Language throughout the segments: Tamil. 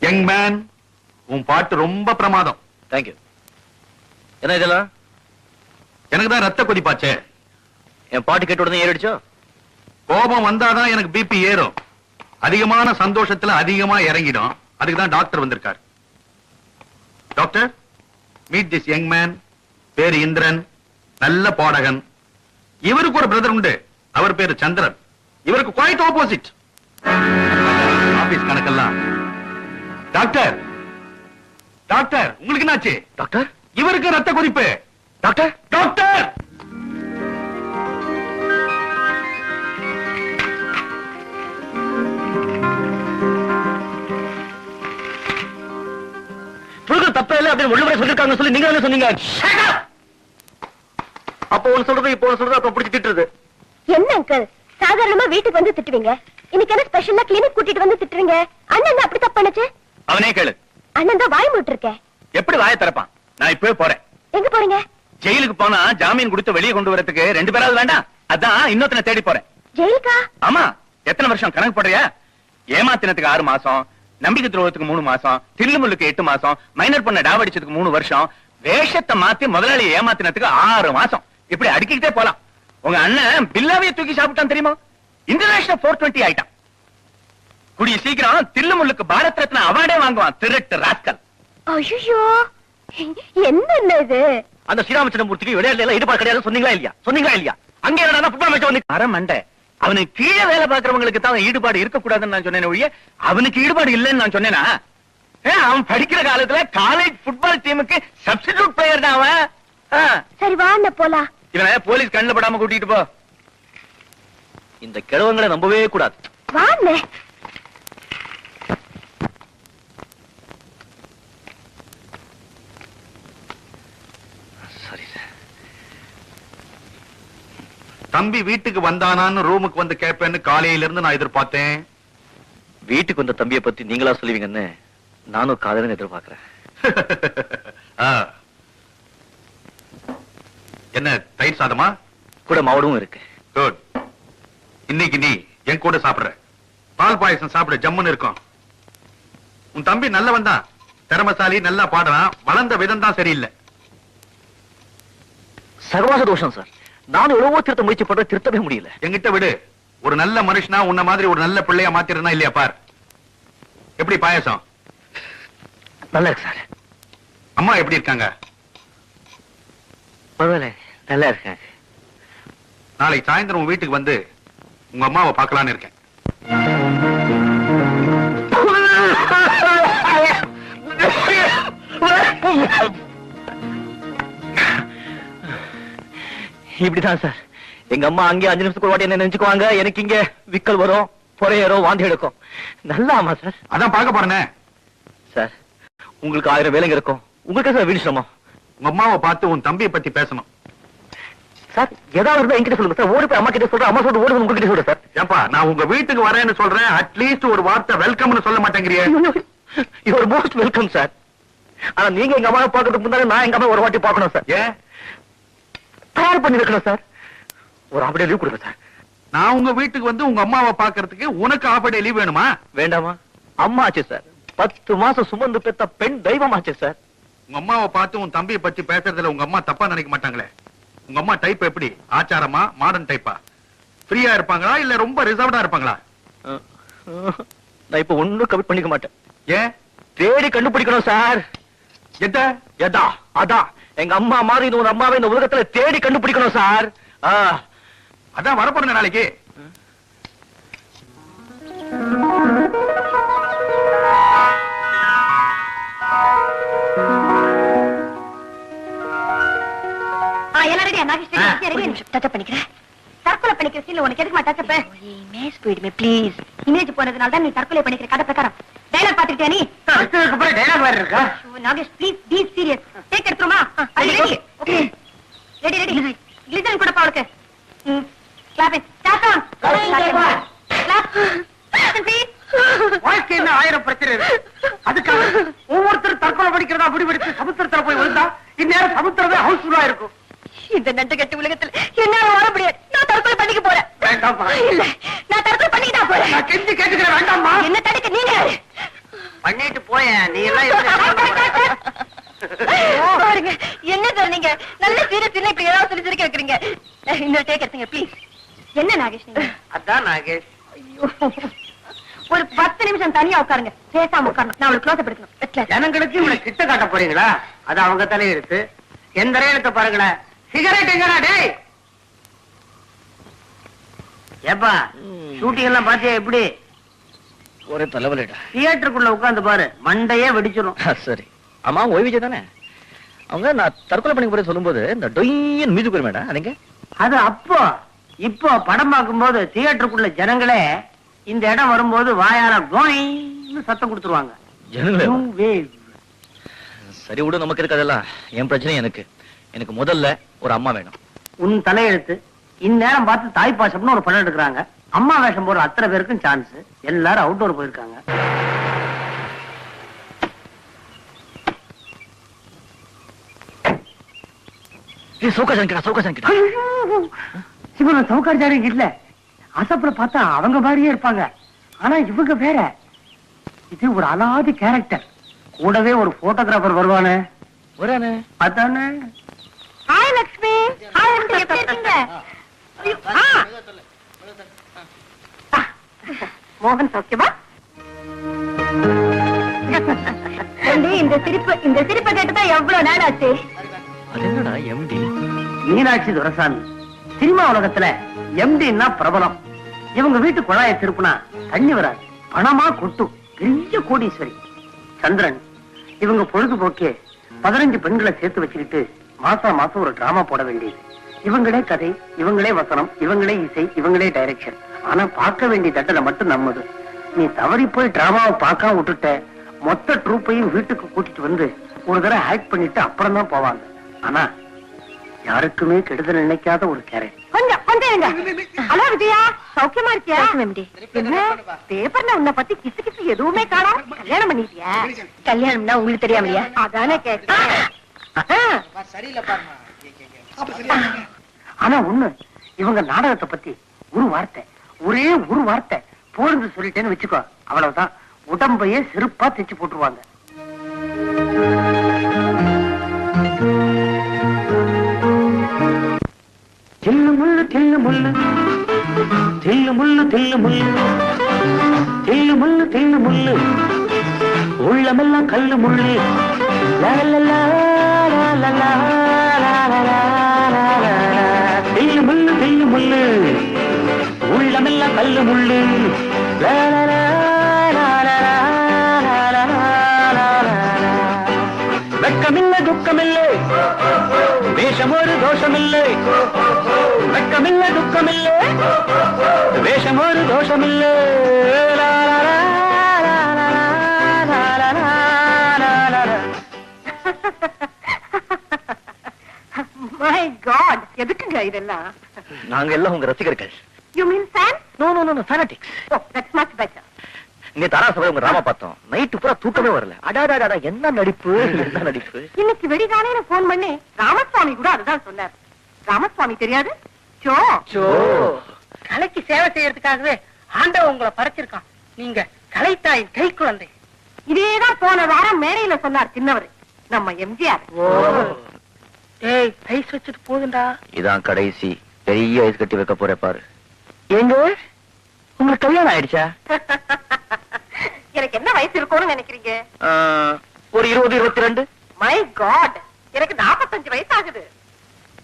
யங் மேன், உன் பாட்டு ரொம்ப பிரமாதம். தேங்க்யூ. என்ன இதெல்லாம்? எனக்கு தான் ரத்த கொதிப்பாச்சே. என் பாட்டு கேட்ட உடனே ஏறிடுச்சோ? கோபம் வந்தாதான் எனக்கு பிபி ஏறும். அதிகமான சந்தோஷத்துல அதிகமா இறங்கிடும். அதுக்கு தான் டாக்டர் வந்திருக்கார். Doctor, meet this young man. பேரு இந்திரன், நல்ல பாடகன். இவருக்கு ஒரு பிரதர் உண்டு, அவர் பேரு சந்திரன். இவருக்கு குவைட் ஆப்போசிட். ஆபீஸ் கணக்கெல்லாம். டாக்டர், டாக்டர் உங்களுக்கு என்னாச்சு? டாக்டர், இவருக்கு ரத்த கொதிப்பு. டாக்டர், டாக்டர், தப்பே இல்ல அப்படின்னு ஒழுங்குமுறை சொல்லிருக்காங்க சொல்லி நீங்க என்ன சொன்னீங்க? அப்போ ஒன்னு சொல்றது இப்போ ஒன்னு சொல்றது, அப்ப பிடிச்சி திட்டுறது. என்ன அங்கிள், சாதாரணமா வீட்டுக்கு வந்து திட்டுவீங்க, இன்னைக்கு என்ன ஸ்பெஷலா கிளினிக் கூட்டிட்டு வந்து திட்டுறீங்க? அண்ணன் அப்படி தப்பு பண்ணுச்சு? அவனே கேளு. அண்ணன் தான் வாய் மூட்டு இருக்க. எப்படி வாயை திறப்பான்? நான் இப்பவே போறேன். எங்க போறீங்க? ஜெயிலுக்கு போனா ஜாமீன் கொடுத்து வெளியே கொண்டு வரதுக்கு 2 பேராவது வேண்டாம். அதான் இன்னொருத்தனை தேடி போறேன். ஜெயிலுக்கா? ஆமா. எத்தனை வருஷம் கணக்கு போடுறியா? ஏமாத்தினத்துக்கு 6 மாசம், நம்பிக்கை துரோகத்துக்கு 3 மாசம், தில்லுமுள்ளுக்கு 8 மாசம், மைனர் பொண்ண டாவடிச்சதுக்கு 3 வருஷம், வேஷத்தை மாத்தி முதலாளி ஏமாத்தினத்துக்கு 6 மாசம். இப்படி அடுக்கிட்டே போலாம். உங்க அண்ணன் பில்லாவே தூக்கி சாப்பிட்டான் தெரியுமா? இன்டர்நேஷனல் 420 ஆயிட்டான். கூடிய சீக்கிரம் தில்லுமுள்ளுக்கு பாரத் ரத்னா அவார்டே வாங்குவான். திருட்டு ராஸ்கல். ஐயோ, என்ன இது? அந்த ஸ்ரீராமச்சந்திரமூர்த்திக்கு விளையாட்டுல ஈடுபாடு கிடையாது சொன்னீங்களா இல்லையா? சொன்னீங்களா இல்லையா? அங்கே என்னடா ஃபுட்பால் மேட்ச் வந்து அரமண்டை. அவனுக்கு கீழே வேலை பார்க்கறவங்களுக்கு தான் ஈடுபாடு இருக்க கூடாதுன்னு நான் சொன்னேன் ஒழிய அவனுக்கு ஈடுபாடு இல்லைன்னு நான் சொன்னேனா? அவன் படிக்கிற காலத்துல காலேஜ் ஃபுட்பால் டீமுக்கு சப்ஸ்டிடியூட் பிளேயர் தான் அவன். சரி வா அண்ணா போலாம். இவனை போலீஸ் கண்ணுல படாம கூட்டிட்டு போ. இந்த கிழவங்களை நம்பவே கூடாது. வா அண்ணே. சரி சார். தம்பி வீட்டுக்கு வந்தானான்னு ரூமுக்கு வந்து கேட்பேன்னு காலையில இருந்து நான் எதிர்பார்த்தேன். வீட்டுக்கு வந்த தம்பியை பத்தி நீங்களா சொல்லுவீங்கன்னு நானும் காதலன்னு எதிர்பார்க்கிறேன். என்ன தயிர் சாதமா? கூட மாவடும் இருக்கு. குட். இன்னைக்கு நீ என் கூட சாப்பிடுற. பால் பாயசம் சாப்பிட ஜம்முன்னு இருக்கும். உன் தம்பி நல்லவன் தான், திறமசாலி, நல்லா பாடுறான். வளர்ந்த விதம் தான் சரியில்லை. சர்வாச தோஷம் சார். நானும் எவ்வளவோ திருத்த முயற்சி பண்ற, திருத்தவே முடியல. என்கிட்ட விடு. ஒரு நல்ல மனுஷனா உன்ன மாதிரி ஒரு நல்ல பிள்ளையா மாத்திரனா இல்லையா பார். எப்படி பாயசம்? நல்லா இருக்கு சார். அம்மா எப்படி இருக்காங்க? பரவாயில்ல, நல்லா இருக்கேன். நாளைக்கு சாயந்தரம் உன் வீட்டுக்கு வந்து உங்க அம்மாவை பார்க்கலான்னு இருக்கேன். இப்படிதான் சார். எங்க அம்மா அங்கே 5 நிமிஷத்துக்கு ஒரு வாட்டி என்ன நினைச்சுக்குவாங்க. எனக்கு இங்க விக்கல் வரும், பொறையரும், வாந்தி எடுக்கும். நல்லா ஆமா சார். அதான் பார்க்க போறேனே. சார் உங்களுக்கு 1000 வேலைங்க இருக்கும். உங்களுக்கு சார் வீடு சிரமம். உங்க அம்மாவை பார்த்து உன் தம்பியை பத்தி பேசணும். சார் ஏதாவது இருந்தா என்கிட்ட சொல்லுங்க சார். ஓடி போய் அம்மா கிட்ட சொல்றேன், அம்மா சொல்ற ஓடி உங்ககிட்ட சொல்றேன் சார். ஏப்பா, நான் உங்க வீட்டுக்கு வரேன்னு சொல்றேன். அட்லீஸ்ட் ஒரு வார்த்தை வெல்கம்னு சொல்ல மாட்டேங்கிறியே. Your most welcome sir. ஆனா நீங்க எங்க அம்மாவை பார்க்கறதுக்கு முன்னாடி நான் எங்க அம்மா ஒரு வாட்டி பார்க்கணும் சார். ஏன்? தயார் பண்ணி வைக்கணும் சார். ஒரு அப்படியே லீவ் கொடுங்க சார். நான் உங்க வீட்டுக்கு வந்து உங்க அம்மாவை பார்க்கறதுக்கு உனக்கு half a day லீவ் வேணுமா? வேண்டாமா? அம்மா ஆச்சு சார். 10 மாசம் சுமந்து பெத்த பெண் தெய்வம் ஆச்சு சார். உங்க அம்மாவை பார்த்து உன் தம்பியை பத்தி பேசுறதுல உங்க அம்மா தப்பா நினைக்க மாட்டாங்களே? உங்க அம்மா டைப் எப்படி? ஆச்சாரமா, மாடர்ன் டைப்பா? ஃப்ரீயா இருப்பாங்களா இல்ல ரொம்ப ரிசர்வ்டா இருப்பாங்களா? நான் இப்ப ஒண்ணும் கமிட் பண்ணிக்க மாட்டேன். ஏன்? தேடி கண்டுபிடிக்கணும் சார். எதா அதான் எங்க அம்மா மாதிரி ஒரு அம்மாவை இந்த உலகத்துல தேடி கண்டுபிடிக்கணும் சார். அதான் வரப்போறேன் நாளைக்கு. தற்கொலை பண்ணிக்கிற சீன்ல உனக்கு எதுக்கு மாட்டாச்சப்ப? இமேஜ் போயிடுமே ப்ளீஸ். இமேஜ் போனதுனால தான் நீ தற்கொலை பண்ணிக்கிற கதை பிரகாரம். டயலாக் பாத்துக்கிட்டியா நீ? டயலாக் வேற இருக்கா? Nagesh please be serious. Take எடுத்துமா? Ready? Okay. Ready ready. Glycerin கூட பாவுக்கு. Clap it. Start on. Clap. வாழ்க்கையில 1000 பிரச்சனை இருக்கு. அதுக்காக ஒவ்வொருத்தரும் தற்கொலை பண்ணிக்கிறதா முடிவெடுத்து சமுத்திரத்துல போய் விழுந்தா இந்நேரம் சமுத்திரமே ஹவுஸ்ஃபுல்லா இருக்கும். இந்த நண்டு கட்டு உலகத்துல என்னால வாழ முடியாது. நான் தற்கொலை பண்ணிக்க போறேன். வேண்டாம்மா. இல்ல, நான் தற்கொலை பண்ணிக்கிட்டா போறேன். நான் கெஞ்சி கேட்டுக்கிறேன். வேண்டாம்மா. என்ன தடுக்க நீங்க? பண்ணிட்டு போய போயா நீ எல்லாம் பாருங்க என்ன சார் நீங்க நல்ல சீரியஸ் இல்ல இப்படி ஏதாவது சொல்லி சிரிக்க வைக்கிறீங்க. இந்த டேக் எடுத்துங்க ப்ளீஸ். என்ன நாகேஷ் நீங்க? அதான் நாகேஷ். ஐயோ, ஒரு 10 நிமிஷம் தனியா உட்காருங்க. பேசாம உட்காரணும். நான் அவளுக்கு க்ளோஸ் அப் எடுக்கணும். ஜனங்களுக்கு இவனை கிட்ட காட்ட போறீங்களா? அது அவங்க தலையெழுத்து. எந்த எடுத்து பாருங்களேன். சிகரெட் எங்கடா டேய்? ஏப்பா ஷூட்டிங் எல்லாம் பாத்தியா எப்படி? ஒரே தலைவலிடா. தியேட்டருக்குள்ள உட்கார்ந்து பாரு, மண்டையே வெடிச்சிடும். சரி, ஆமா ஓய்விஜய் தானே? அவங்க நான் தற்கொலை பண்ணி போய் சொல்லும்போது இந்த டொய்யன் மியூசிக் வருமேடா, அதுங்க அது அப்போ. இப்போ படம் பார்க்கும்போது தியேட்டருக்குள்ள ஜனங்களே இந்த இடம் வரும்போது வாயால கோயின்னு சத்தம் கொடுத்துருவாங்க. ஜனங்களே New wave. சரி விடு, நமக்கு இருக்கதெல்லாம் என் பிரச்சனை. எனக்கு முதல்ல ஒரு அம்மா வேணும். உன் தலையெழுத்து. இந்நேரம் பார்த்து தாய் பாசம்னு ஒரு படம் எடுக்கிறாங்க. அம்மா வேஷம் போற அத்தனை பேருக்கும் சான்ஸ். எல்லாரும் அவுட்டோர் போயிருக்காங்க. இவங்க சவுகார்ஜாரிங்க இல்ல. அசப்புல பார்த்தா அவங்க மாதிரியே இருப்பாங்க. ஆனா இவங்க வேற. இது ஒரு அலாதி கேரக்டர். கூடவே ஒரு போட்டோகிராஃபர் வருவானே. வரானே அதானே. ஹாய் லட்சுமி. ஹாய் ஆண்டி, எப்படி இருக்கீங்க? ஐயோ, மோகன் சௌக்கியமா? ஆண்டி, இந்த சிரிப்பை கேட்டுதான் எவ்வளவு நேரம் ஆச்சு. அது என்னடா எம்டி? மீனாட்சி துரைசாமி. சினிமா உலகத்துல எம்டின்னா பிரபலம். இவங்க வீட்டு குழாயை திருப்புனா தண்ணி வராது, பணமா கொட்டும். பெரிய கோடீஸ்வரி. சந்திரன். இவங்க பொழுதுபோக்கே 15 பெண்களை சேர்த்து வச்சுக்கிட்டு மாசம் மாசம் ஒரு டிராமா போட வேண்டியது. இவங்களே கதை, இவங்களே வசனம், இவங்களே இசை, இவங்களே டைரக்ஷன். ஆனா பார்க்க வேண்டிய தட்டல மட்டும் நம்மது. நீ தவறி போய் டிராமாவை பார்க்காம விட்டுட்ட, மொத்த ட்ரூப்பையும் வீட்டுக்கு கூட்டிட்டு வந்து ஒரு தடவை ஆக்ட் பண்ணிட்டு அப்புறம் தான் போவாங்க. ஆனா யாருக்குமே கெடுதல் நினைக்காத ஒரு கேரக்டர். கொஞ்சம் இருங்க. ஹலோ விஜயா, சௌக்கியமா இருக்கியா? என்ன பேப்பர்ல உன்னை பத்தி கிசு எதுவுமே காணோம். கல்யாணம் பண்ணிட்டியா? கல்யாணம்னா உங்களுக்கு தெரியாமலையா? அதானே கேட்டேன். ஆனா ஒண்ணு, இவங்க நாடகத்தை பத்தி ஒரு வார்த்தை, ஒரே ஒரு வார்த்தை போடுன்னு சொல்லிட்டேன்னு வச்சுக்கோ, அவ்வளவுதான். உடம்பையே செருப்பா தைச்சு போட்டுருவாங்க. தில்லு முள்ளு தில்லு முள்ளு தில்லு முள்ளு தில்லு முள்ளு தில்லு முள்ளு தில்லு முள்ளு உள்ளமெல்லாம் கல்லு முள்ளு. லா லா லா லா லா லா லா லா லா. தில்லு முள்ளு தில்லு முள்ளு உள்ளமெல்லாம் கல்லு முள்ளு. லா லா லா லா லா லா லா லா லா. வெட்கமில்லை துக்கமில்லை, வேஷம் ஒரு தோஷமில்லை. வெட்கமில்லை துக்கமில்லை, வேஷம் ஒரு தோஷமில்லை. லா லா லா லா லா லா லா லா லா. மை காட், எதுக்குங்க இதெல்லாம்? நாங்க எல்லாம் உங்க ரசிகர்கள். You mean fan? No no no fanatics. Oh, that's much better. நீ தாராசபை உங்க ராமா பார்த்தோம். நைட்டு பூரா தூக்கமே வரல. அடாடாடா, என்ன நடிப்பு, என்ன நடிப்பு. இன்னைக்கு வெடிகாலையில போன் பண்ணி ராமசுவாமி கூட அதுதான் சொன்னார். ராமசுவாமி தெரியாது? சோ கலைக்கு சேவை செய்யறதுக்காகவே ஆண்டவன் உங்களை படைச்சிருக்கான். நீங்க கலைத்தாயின் கை குழந்தை. இதேதான் போன வாரம் மேடையில சொன்னார் சின்னவர், நம்ம எம்ஜிஆர். ஏய், ஐஸ் வச்சுட்டு போகுண்டா. இதான் கடைசி பெரிய ஐஸ் கட்டி வைக்க போறே பாரு. எங்க உங்களுக்கு கல்யாணம் ஆயிடுச்சா? எனக்கு என்ன வயசு இருக்கும்னு நினைக்கிறீங்க? ஒரு 20 22. மை காட், எனக்கு 45 வயசு ஆகுது.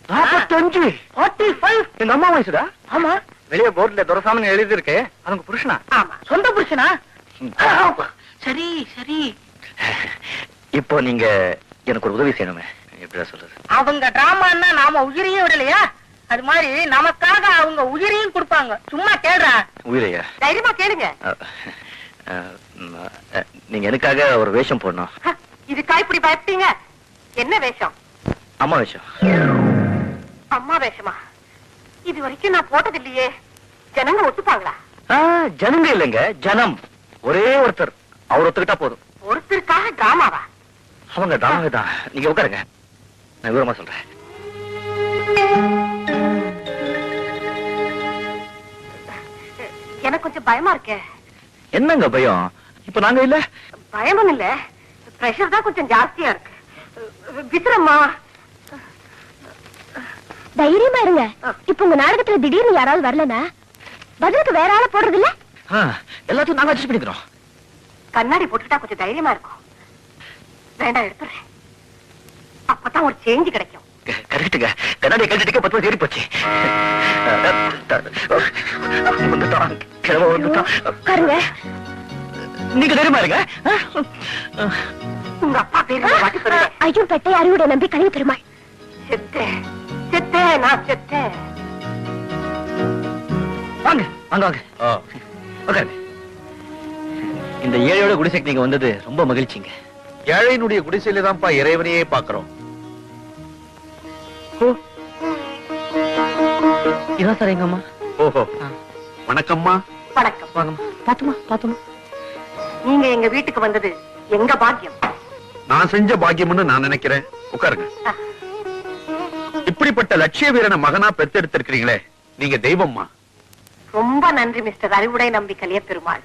45 45 எங்க அம்மா வயசுடா. ஆமா, வெளியே போர்ட்ல துரசாமி எழுதி இருக்கு. அவங்க புருஷனா? ஆமா. சொந்த புருஷனா? சரி சரி. இப்போ நீங்க எனக்கு ஒரு உதவி செய்யணுமே. எப்படிதான் சொல்றது? அவங்க டிராமான்னா நாம உயிரையும் விடலையா, அது மாதிரி நமக்காக அவங்க உயிரையும் கொடுப்பாங்க. சும்மா கேடுறா. உயிரையா? தைரியமா கேளுங்க. நீங்க எனக்காக ஒரு வேஷம் போடணும். இதுக்கா இப்படி பயப்பீங்க? என்ன வேஷம்? அம்மா வேஷம். அம்மா வேஷமா? இது வரைக்கும் நான் போட்டது இல்லையே. ஜனங்க ஒத்துப்பாங்களா? ஜனங்க இல்லைங்க, ஜனம். ஒரே ஒருத்தர், அவர் ஒத்துக்கிட்டா போதும். ஒருத்தருக்காக டிராமாவா? அவங்க டிராமாவே தான். நீங்க உட்காருங்க, நான் விவரமா சொல்றேன். எனக்கு கொஞ்சம் பயமா இருக்கே. என்னங்க பயம்? இப்ப நாங்க இல்ல. பயமும் இல்ல, பிரஷர் தான் கொஞ்சம் ஜாஸ்தியா இருக்கு. விசிறம்மா. தைரியமா இருங்க. இப்ப உங்க நாடகத்துல திடீர்னு யாராவது வரலனா பதிலுக்கு வேற ஆள போடுறது இல்ல? எல்லாத்தையும் நாங்க அட்ஜஸ்ட் பண்ணிக்கிறோம். கண்ணாடி போட்டுட்டா கொஞ்சம் தைரியமா இருக்கும். வேண்டாம், எடுத்துறேன். அப்பதான் ஒரு சேஞ்ச் கிடைக்கும். கரெக்டுங்க. கண்ணாடி கழிச்சுட்டு 10 ஏறி போச்சு. பாருங்க, நீங்க தைரியமா இருங்க. உங்க அப்பா பேரு வாட்டி சொல்லுங்க. ஐயோ பெட்டை அறிவுட நம்பி கழிவு பெருமாள். செத்தேன், செத்தேன், நான் செத்தேன். வாங்க வாங்க வாங்க. உட்காருங்க. இந்த ஏழையோட குடிசைக்கு நீங்க வந்தது ரொம்ப மகிழ்ச்சிங்க. ஏழையினுடைய குடிசையில தான்ப்பா இறைவனையே பாக்குறோம். இதான் சார் எங்க அம்மா. ஓஹோ, வணக்கம்மா. வணக்கம். வாங்கம்மா. பாத்துமா பாத்துமா. நீங்க எங்க வீட்டுக்கு வந்தது எங்க பாக்கியம். நான் செஞ்ச பாக்கியம்னு நான் நினைக்கிறேன். உட்காருங்க. இப்படிப்பட்ட லட்சிய வீரனை மகனா பெத்தெடுத்திருக்கிறீங்களே, நீங்க தெய்வம்மா. ரொம்ப நன்றி மிஸ்டர் அறிவுடை நம்பி கலிய பெருமாள்.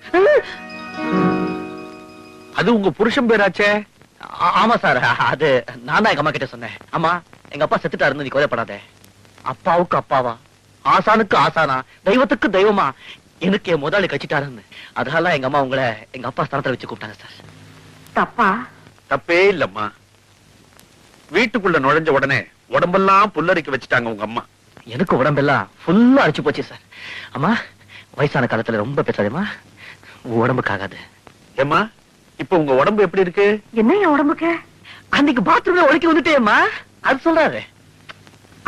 அது உங்க புருஷன் பேராச்சே. ஆமா சார், அது நான் தான் எங்க அம்மா கிட்ட சொன்னேன். அம்மா, எங்க அப்பா செத்துட்டாருன்னு நீ கவலைப்படாத. அப்பாவுக்கு அப்பாவா, ஆசானுக்கு ஆசானா, தெய்வத்துக்கு தெய்வமா எனக்கு என் முதலாளி கட்சிட்டாருன்னு. அதனால எங்க அம்மா உங்களை எங்க அப்பா ஸ்தானத்துல வச்சு கூப்பிட்டாங்க சார். தப்பா? தப்பே இல்லம்மா. வீட்டுக்குள்ள நுழைஞ்ச உடனே உடம்பெல்லாம் புல்லரிக்க வச்சுட்டாங்க உங்க அம்மா. எனக்கு உடம்பெல்லாம் ஃபுல்லா அடிச்சு போச்சு சார். அம்மா, வயசான காலத்துல ரொம்ப பேசாதேம்மா, உடம்புக்காகாது. ஏம்மா, இப்ப உங்க உடம்பு எப்படி இருக்கு? என்ன என் உடம்புக்கு? அன்னைக்கு பாத்ரூம்ல ஒழுக்கி வந்துட்டேம்மா, அது சொல்றாரு.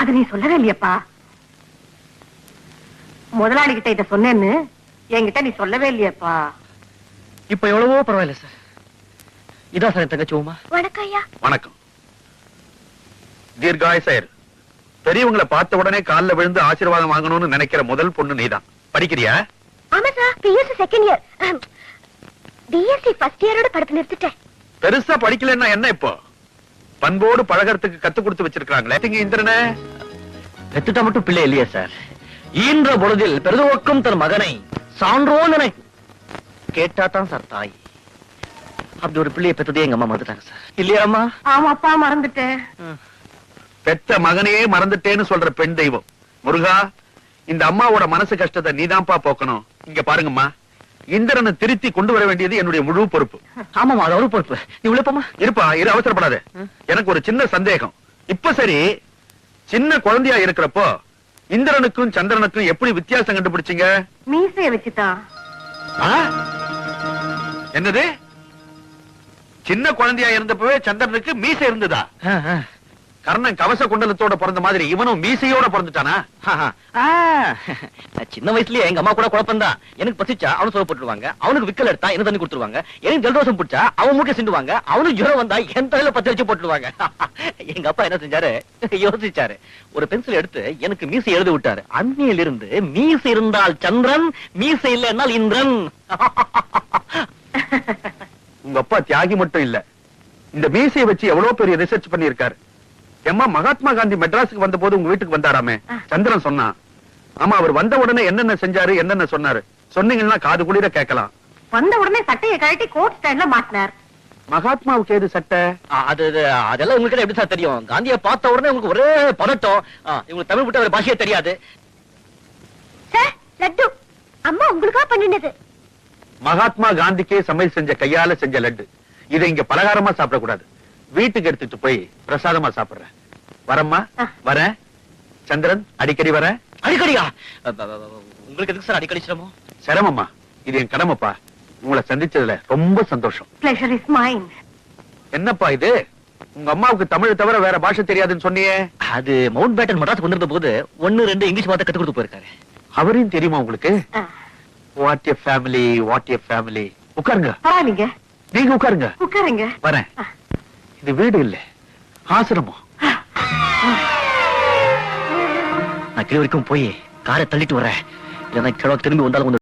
அது நீ சொல்லவே இல்லையப்பா. முதலாளி கிட்ட இத சொன்னேன்னு என்கிட்ட நீ சொல்லவே இல்லையப்பா. இப்ப எவ்வளவோ பரவாயில்ல சார். இதான் சார் என் தங்கச்சி உமா. வணக்கம் ஐயா. வணக்கம். தீர்காயசாயர். பெரியவங்களை பார்த்த உடனே கால்ல விழுந்து ஆசீர்வாதம் வாங்கணும்னு நினைக்கிற முதல் பொண்ணு நீதான். படிக்கிறியா? ஆமா சார், BSc second year. BSc first இயரோட படத்தை நிறுத்திட்டேன். பெருசா படிக்கலன்னா என்ன இப்போ? பண்போடு பழகறதுக்கு கத்து கொடுத்து வச்சிருக்காங்களே. இங்க இந்திரனே பெத்துட்டா மட்டும் பிள்ளை இல்லையா சார்? ஈன்ற பொழுதில் பெருதுவக்கும் தன் மகனை சான்றோன் என கேட்டா தான் சார் தாய். அப்படி ஒரு பிள்ளையை பெத்ததே எங்க அம்மா மறந்துட்டாங்க சார். இல்லையா அம்மா? ஆமாப்பா, மறந்துட்டேன். பெத்த மகனையே மறந்துட்டேன்னு சொல்ற பெண் தெய்வம். முருகா, இந்த அம்மாவோட மனசு கஷ்டத்தை நீதான்ப்பா போக்கணும். இங்க பாருங்கம்மா, இந்திரனை திருத்தி கொண்டு வர வேண்டியது என்னுடைய முழு பொறுப்பு. ஆமாமா, அது ஒரு பொறுப்பு. நீ உழைப்பமா இருப்பா, இரு, அவசரப்படாத. எனக்கு ஒரு சின்ன சந்தேகம். இப்ப சரி, சின்ன குழந்தையா இருக்கிறப்போ இந்திரனுக்கும் சந்திரனுக்கும் எப்படி வித்தியாசம் கண்டுபிடிச்சீங்க? மீசைய வச்சுதான். ஆ? என்னது? சின்ன குழந்தையா இருந்தப்பவே சந்திரனுக்கு மீசை இருந்ததா? கர்ணன் கவச குண்டலத்தோட பிறந்த மாதிரி இவனும் மீசையோட பிறந்துட்டானா? சின்ன வயசுலயே எங்க அம்மா கூட குழப்பம்தான். எனக்கு பசிச்சா அவனு சோறு போட்டுருவாங்க, அவனுக்கு விக்கல் எடுத்தா என்ன தண்ணி கொடுத்துருவாங்க, எனக்கு ஜலதோஷம் பிடிச்சா அவன் மூட்டை சிண்டுவாங்க, அவனுக்கு ஜுரம் வந்தா என் தலையில 10 வச்சு போட்டுருவாங்க. எங்க அப்பா என்ன செஞ்சாரு, யோசிச்சாரு. ஒரு பென்சில் எடுத்து எனக்கு மீசை எழுதி விட்டாரு. அன்னியில் இருந்து மீசை இருந்தால் சந்திரன், மீசை இல்லைன்னால் இந்திரன். உங்க அப்பா தியாகி மட்டும் இல்ல, இந்த மீசையை வச்சு எவ்வளவு பெரிய ரிசர்ச் பண்ணிருக்காரு. ஏம்மா, மகாத்மா காந்தி மெட்ராஸுக்கு வந்த போது உங்க வீட்டுக்கு வந்தாராமே, சந்திரன் சொன்னான். ஆமா, அவர் வந்த உடனே என்னென்ன செஞ்சாரு, என்னென்ன சொன்னாரு சொன்னீங்கன்னா காது குளிர கேட்கலாம். வந்த உடனே சட்டையை கழட்டி கோட் ஸ்டைல்ல மாட்டினார். மகாத்மாவுக்கு ஏது சட்டை? அதெல்லாம் உங்களுக்கு எப்படி சார் தெரியும்? காந்தியை பார்த்த உடனே உங்களுக்கு ஒரே பதட்டம். இவங்களுக்கு தமிழ் விட்ட ஒரு பாஷையே தெரியாது. சார், லட்டு அம்மா உங்களுக்கா பண்ணினது. மகாத்மா காந்திக்கே சமையல் செஞ்ச கையால செஞ்ச லட்டு. இதை இங்க பலகாரமா சாப்பிடக்கூடாது, வீட்டுக்கு எடுத்துட்டு போய் பிரசாதமா சாப்பிடுறேன். வரம்மா, வரேன். சந்திரன், அடிக்கடி வரேன். அடிக்கடியா? உங்களுக்கு எதுக்கு சார் அடிக்கடி சிரமம்? சிரமம்மா, இது என் கடமைப்பா. உங்களை சந்திச்சதுல ரொம்ப சந்தோஷம். Pleasure is mine. என்னப்பா இது, உங்க அம்மாவுக்கு தமிழ் தவிர வேற பாஷை தெரியாதுன்னு சொன்னியே? அது மவுண்ட் பேட்டன் மெட்ராஸ் வந்திருந்த போது 1-2 இங்கிலீஷ் வார்த்தை கத்து கொடுத்து போயிருக்காரு. அவரையும் தெரியுமா உங்களுக்கு? What a family, what a family. உட்காருங்க. பரவாயில்லைங்க, நீங்க உட்காருங்க. உட்காருங்க. வரேன். இது வீடு இல்ல, ஆசிரமம். நான் கீழ வரைக்கும் போய் காரை தள்ளிட்டு வரேன். இல்லைன்னா கிழக்கு திரும்பி வந்தாலும்